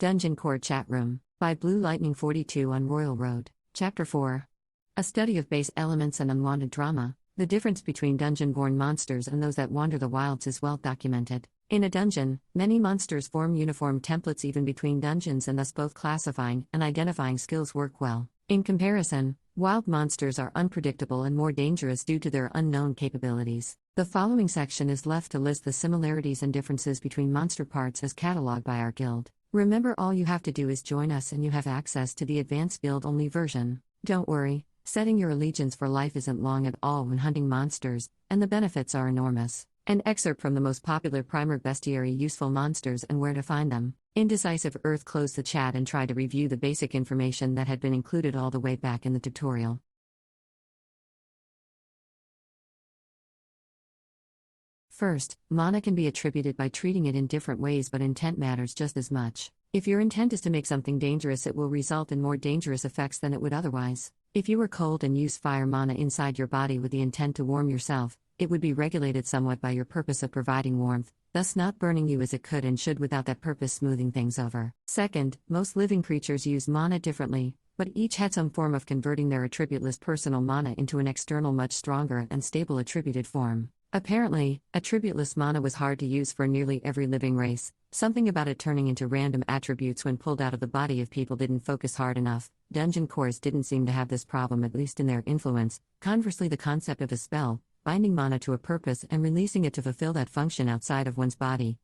Dungeon Core Chat Room, by Blue Lightning 42 on Royal Road. Chapter 4. A study of base elements and unwanted drama. The difference between dungeon-born monsters and those that wander the wilds is well documented. In a dungeon, many monsters form uniform templates even between dungeons, and thus both classifying and identifying skills work well. In comparison, wild monsters are unpredictable and more dangerous due to their unknown capabilities. The following section is left to list the similarities and differences between monster parts as catalogued by our guild. Remember, all you have to do is join us and you have access to the advanced guild-only version. Don't worry, setting your allegiance for life isn't long at all when hunting monsters, and the benefits are enormous. An excerpt from the most popular primer bestiary useful monsters and where to find them. Indecisive Earth closed the chat and tried to review the basic information that had been included all the way back in the tutorial. First, mana can be attributed by treating it in different ways, but intent matters just as much. If your intent is to make something dangerous, it will result in more dangerous effects than it would otherwise. If you were cold and used fire mana inside your body with the intent to warm yourself, it would be regulated somewhat by your purpose of providing warmth, thus not burning you as it could and should without that purpose smoothing things over. Second, most living creatures use mana differently, but each had some form of converting their attributeless personal mana into an external, much stronger and stable attributed form. Apparently, attributeless mana was hard to use for nearly every living race. Something about it turning into random attributes when pulled out of the body of people didn't focus hard enough. Dungeon cores didn't seem to have this problem, at least in their influence. Conversely, the concept of a spell, binding mana to a purpose and releasing it to fulfill that function outside of one's body,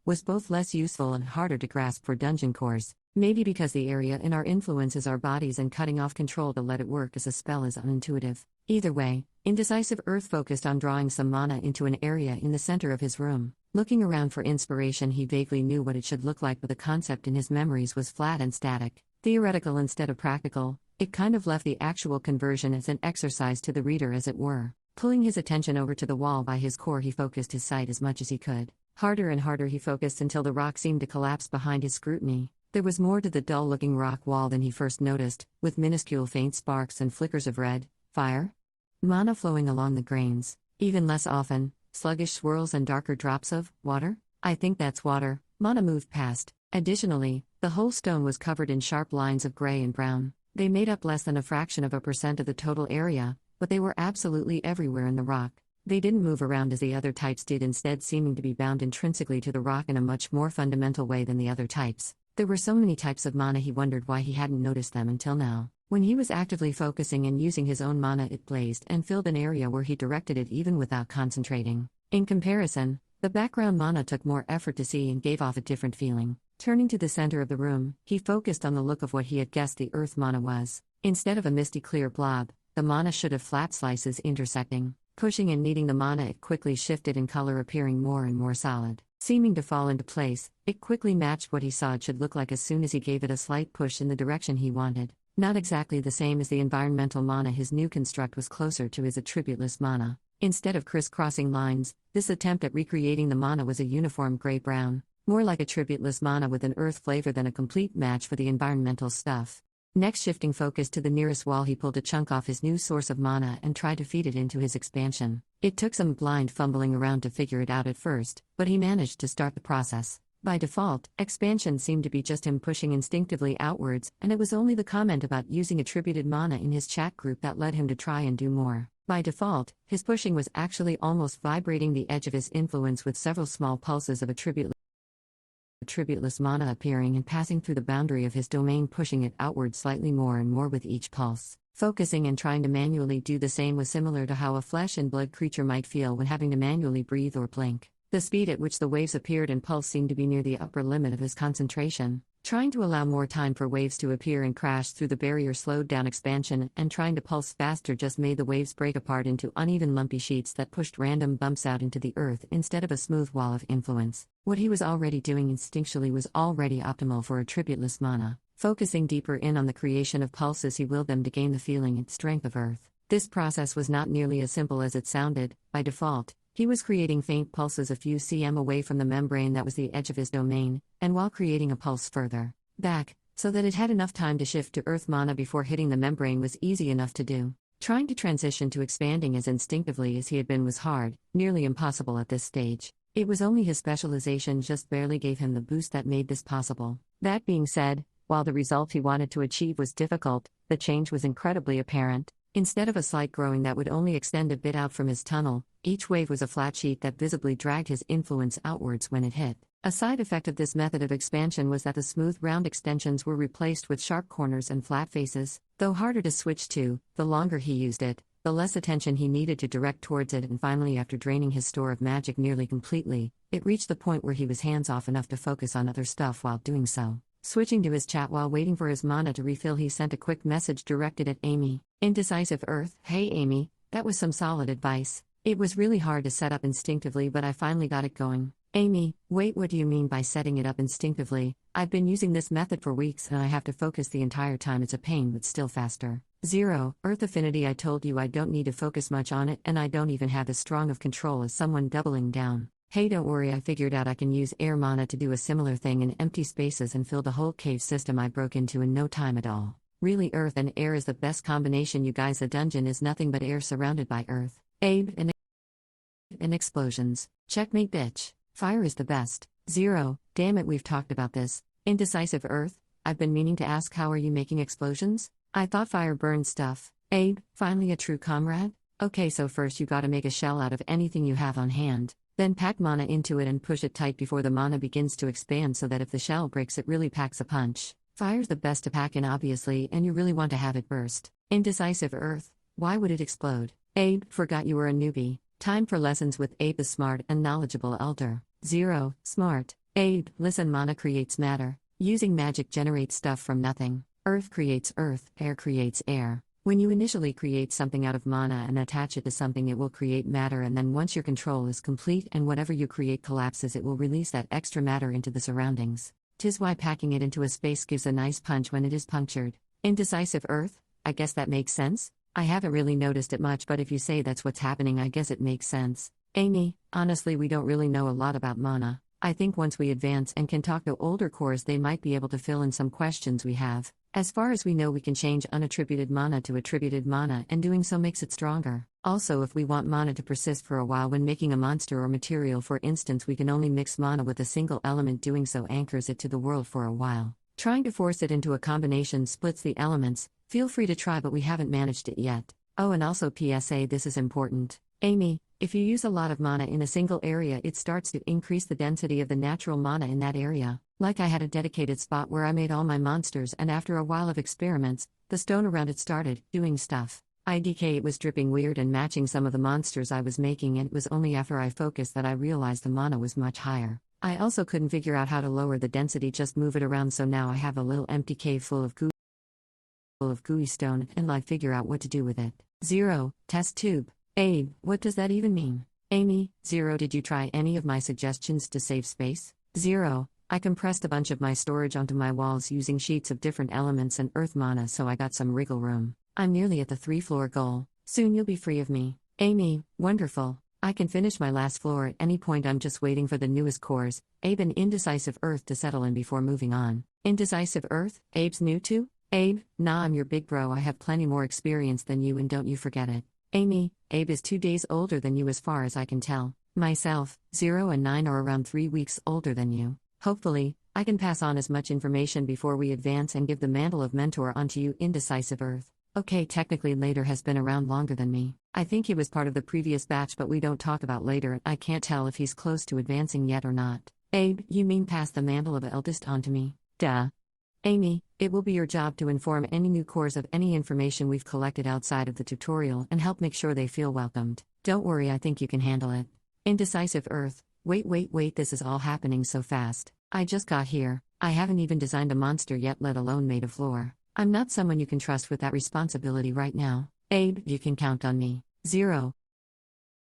was both less useful and harder to grasp for dungeon cores. Maybe because the area in our influence is our bodies, and cutting off control to let it work as a spell is unintuitive. Either way, Indecisive Earth focused on drawing some mana into an area in the center of his room. Looking around for inspiration, he vaguely knew what it should look like, but the concept in his memories was flat and static. Theoretical instead of practical, it kind of left the actual conversion as an exercise to the reader, as it were. Pulling his attention over to the wall by his core, he focused his sight as much as he could. Harder and harder he focused until the rock seemed to collapse behind his scrutiny. There was more to the dull-looking rock wall than he first noticed, with minuscule faint sparks and flickers of red, fire, mana flowing along the grains. Even less often, sluggish swirls and darker drops of water. I think that's water. Mana moved past. Additionally, the whole stone was covered in sharp lines of gray and brown. They made up less than a fraction of a percent of the total area, but they were absolutely everywhere in the rock. They didn't move around as the other types did, instead seeming to be bound intrinsically to the rock in a much more fundamental way than the other types. There were so many types of mana, he wondered why he hadn't noticed them until now. When he was actively focusing and using his own mana, it blazed and filled an area where he directed it even without concentrating. In comparison, the background mana took more effort to see and gave off a different feeling. Turning to the center of the room, he focused on the look of what he had guessed the earth mana was. Instead of a misty clear blob, the mana should have flat slices intersecting. Pushing and kneading the mana, it quickly shifted in color, appearing more and more solid. Seeming to fall into place, it quickly matched what he saw it should look like as soon as he gave it a slight push in the direction he wanted. Not exactly the same as the environmental mana, his new construct was closer to his attributeless mana. Instead of crisscrossing lines, this attempt at recreating the mana was a uniform gray-brown, more like attributeless mana with an earth flavor than a complete match for the environmental stuff. Next, shifting focus to the nearest wall, he pulled a chunk off his new source of mana and tried to feed it into his expansion. It took some blind fumbling around to figure it out at first, but he managed to start the process. By default, expansion seemed to be just him pushing instinctively outwards, and it was only the comment about using attributed mana in his chat group that led him to try and do more. By default, his pushing was actually almost vibrating the edge of his influence, with several small pulses of attributeless mana appearing and passing through the boundary of his domain, pushing it outward slightly more and more with each pulse. Focusing and trying to manually do the same was similar to how a flesh and blood creature might feel when having to manually breathe or blink. The speed at which the waves appeared and pulse seemed to be near the upper limit of his concentration. Trying to allow more time for waves to appear and crash through the barrier slowed down expansion, and trying to pulse faster just made the waves break apart into uneven lumpy sheets that pushed random bumps out into the earth instead of a smooth wall of influence. What he was already doing instinctually was already optimal for attributeless mana. Focusing deeper in on the creation of pulses, he willed them to gain the feeling and strength of earth. This process was not nearly as simple as it sounded. By default, he was creating faint pulses a few cm away from the membrane that was the edge of his domain, and while creating a pulse further back, so that it had enough time to shift to earth mana before hitting the membrane, was easy enough to do. Trying to transition to expanding as instinctively as he had been was hard, nearly impossible at this stage. It was only his specialization just barely gave him the boost that made this possible. That being said, while the result he wanted to achieve was difficult, the change was incredibly apparent. Instead of a slight growing that would only extend a bit out from his tunnel, each wave was a flat sheet that visibly dragged his influence outwards when it hit. A side effect of this method of expansion was that the smooth round extensions were replaced with sharp corners and flat faces. Though harder to switch to, the longer he used it, the less attention he needed to direct towards it, and finally, after draining his store of magic nearly completely, it reached the point where he was hands-off enough to focus on other stuff while doing so. Switching to his chat while waiting for his mana to refill, he sent a quick message directed at Amy. Indecisive Earth, hey Amy, that was some solid advice. It was really hard to set up instinctively, but I finally got it going. Amy, wait, what do you mean by setting it up instinctively? I've been using this method for weeks and I have to focus the entire time. It's a pain, but still faster. 0. Earth Affinity. I told you I don't need to focus much on it, and I don't even have as strong of control as someone doubling down. Hey, don't worry, I figured out I can use air mana to do a similar thing in empty spaces and fill the whole cave system I broke into in no time at all. Really, earth and air is the best combination, you guys. The dungeon is nothing but air surrounded by earth. Abe and explosions. Checkmate, bitch. Fire is the best. 0. Damn it, we've talked about this. Indecisive Earth, I've been meaning to ask, how are you making explosions? I thought fire burned stuff. Abe, finally a true comrade? Okay, so first you gotta make a shell out of anything you have on hand. Then pack mana into it and push it tight before the mana begins to expand so that if the shell breaks it really packs a punch. Fire's the best to pack in obviously, and you really want to have it burst. Indecisive Earth, why would it explode? Abe, forgot you were a newbie. Time for lessons with Abe, the smart and knowledgeable elder. 0. Smart. Abe, listen, mana creates matter. Using magic generates stuff from nothing. Earth creates earth, air creates air. When you initially create something out of mana and attach it to something, it will create matter, and then once your control is complete and whatever you create collapses, it will release that extra matter into the surroundings. 'Tis why packing it into a space gives a nice punch when it is punctured. Indecisive Earth, I guess that makes sense? I haven't really noticed it much, but if you say that's what's happening, I guess it makes sense. Amy, honestly, we don't really know a lot about mana. I think once we advance and can talk to older cores, they might be able to fill in some questions we have. As far as we know, we can change unattributed mana to attributed mana, and doing so makes it stronger. Also, if we want mana to persist for a while when making a monster or material, for instance, we can only mix mana with a single element. Doing so anchors it to the world for a while. Trying to force it into a combination splits the elements. Feel free to try, but we haven't managed it yet. Oh, and also PSA, this is important. Amy, if you use a lot of mana in a single area, it starts to increase the density of the natural mana in that area. Like, I had a dedicated spot where I made all my monsters, and after a while of experiments, the stone around it started doing stuff. IDK, it was dripping weird and matching some of the monsters I was making, and it was only after I focused that I realized the mana was much higher. I also couldn't figure out how to lower the density, just move it around, so now I have a little empty cave full of gooey stone, and I figure out what to do with it. 0. Test tube. Abe, what does that even mean? Amy, 0. Did you try any of my suggestions to save space? 0. I compressed a bunch of my storage onto my walls using sheets of different elements and earth mana, so I got some wriggle room. I'm nearly at the 3-floor goal. Soon you'll be free of me. Amy, wonderful. I can finish my last floor at any point. I'm just waiting for the newest cores, Abe and Indecisive Earth, to settle in before moving on. Indecisive Earth, Abe's new too? Abe, nah, I'm your big bro. I have plenty more experience than you, and don't you forget it. Amy, Abe is 2 days older than you as far as I can tell. Myself, 0 and 9 are around 3 weeks older than you. Hopefully, I can pass on as much information before we advance and give the mantle of mentor onto you, Indecisive Earth. Okay, technically Later has been around longer than me. I think he was part of the previous batch, but we don't talk about Later. I can't tell if he's close to advancing yet or not. Abe, you mean pass the mantle of eldest onto me? Duh. Amy, it will be your job to inform any new cores of any information we've collected outside of the tutorial and help make sure they feel welcomed. Don't worry, I think you can handle it. Indecisive Earth, wait, this is all happening so fast. I just got here. I haven't even designed a monster yet, let alone made a floor. I'm not someone you can trust with that responsibility right now. Abe, you can count on me. 0.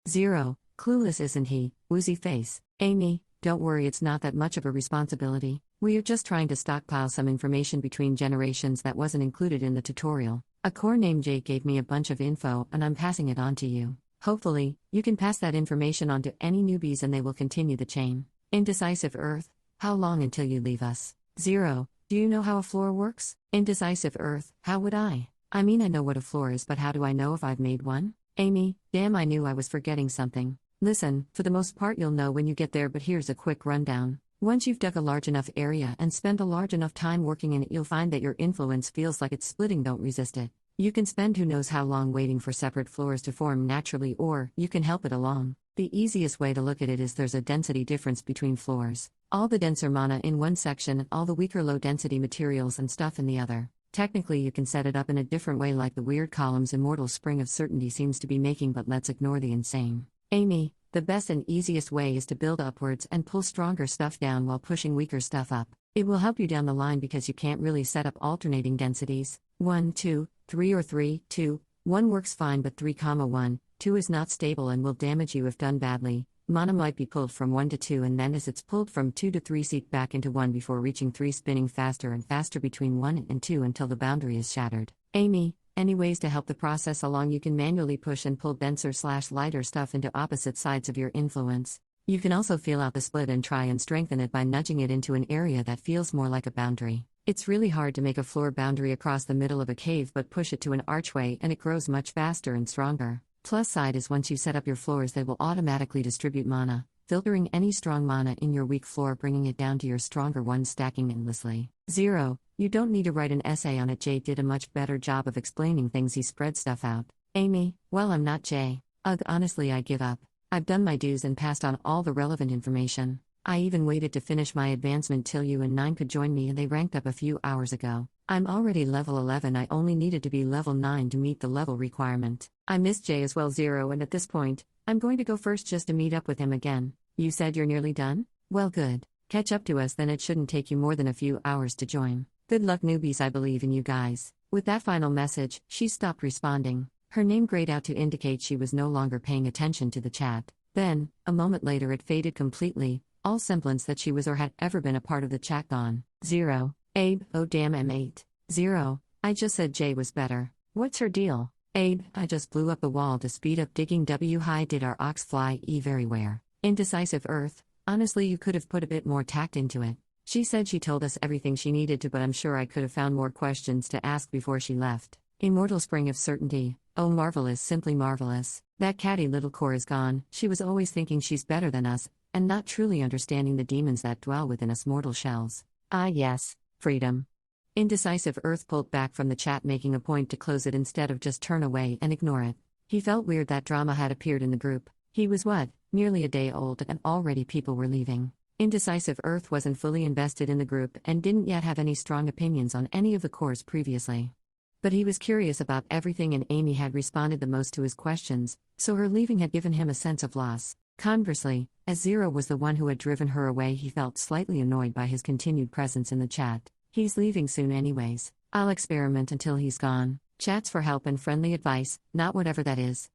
Clueless, isn't he? Woozy face. Amy, don't worry, it's not that much of a responsibility. We are just trying to stockpile some information between generations that wasn't included in the tutorial. A core named Jake gave me a bunch of info, and I'm passing it on to you. Hopefully, you can pass that information on to any newbies and they will continue the chain. Indecisive Earth, how long until you leave us? 0. Do you know how a floor works? Indecisive Earth, how would I? I mean, I know what a floor is, but how do I know if I've made one? Amy, damn, I knew I was forgetting something. Listen, for the most part you'll know when you get there, but here's a quick rundown. Once you've dug a large enough area and spent a large enough time working in it, you'll find that your influence feels like it's splitting. Don't resist it. You can spend who knows how long waiting for separate floors to form naturally, or you can help it along. The easiest way to look at it is there's a density difference between floors. All the denser mana in one section, all the weaker low density materials and stuff in the other. Technically you can set it up in a different way, like the weird columns Immortal Spring of Certainty seems to be making, but let's ignore the insane. Amy, the best and easiest way is to build upwards and pull stronger stuff down while pushing weaker stuff up. It will help you down the line because you can't really set up alternating densities. 1, 2, 3 or 3, 2, 1 works fine, but 3, 1, 2 is not stable and will damage you if done badly. Mana might be pulled from 1 to 2, and then as it's pulled from 2 to 3 seep back into 1 before reaching 3, spinning faster and faster between 1 and 2 until the boundary is shattered. Amy, any ways to help the process along? You can manually push and pull denser/lighter stuff into opposite sides of your influence. You can also feel out the split and try and strengthen it by nudging it into an area that feels more like a boundary. It's really hard to make a floor boundary across the middle of a cave, but push it to an archway and it grows much faster and stronger. Plus side is once you set up your floors, they will automatically distribute mana, filtering any strong mana in your weak floor, bringing it down to your stronger one, stacking endlessly. 0. You don't need to write an essay on it. Jay did a much better job of explaining things. He spread stuff out. Amy, well, I'm not Jay. Ugh, honestly I give up. I've done my dues and passed on all the relevant information. I even waited to finish my advancement till you and 9 could join me, and they ranked up a few hours ago. I'm already level 11, I only needed to be level 9 to meet the level requirement. I miss Jay as well, 0, and at this point, I'm going to go first just to meet up with him again. You said you're nearly done? Well, good. Catch up to us then, it shouldn't take you more than a few hours to join. Good luck, newbies, I believe in you guys. With that final message, she stopped responding. Her name grayed out to indicate she was no longer paying attention to the chat. Then, a moment later it faded completely, all semblance that she was or had ever been a part of the chat gone. 0. Abe, oh damn M8. 0. I just said Jay was better. What's her deal? Abe, I just blew up the wall to speed up digging. W. High did our ox fly very where. Indecisive Earth, honestly you could have put a bit more tact into it. She said she told us everything she needed to, but I'm sure I could have found more questions to ask before she left. Immortal Spring of Certainty, oh marvelous, simply marvelous. That catty little core is gone. She was always thinking she's better than us, and not truly understanding the demons that dwell within us mortal shells. Ah yes, freedom. Indecisive Earth pulled back from the chat, making a point to close it instead of just turn away and ignore it. He felt weird that drama had appeared in the group. He was nearly a day old, and already people were leaving. Indecisive Earth wasn't fully invested in the group and didn't yet have any strong opinions on any of the cores previously. But he was curious about everything, and Amy had responded the most to his questions, so her leaving had given him a sense of loss. Conversely, as 0 was the one who had driven her away, he felt slightly annoyed by his continued presence in the chat. He's leaving soon anyways. I'll experiment until he's gone. Chats for help and friendly advice, not whatever that is.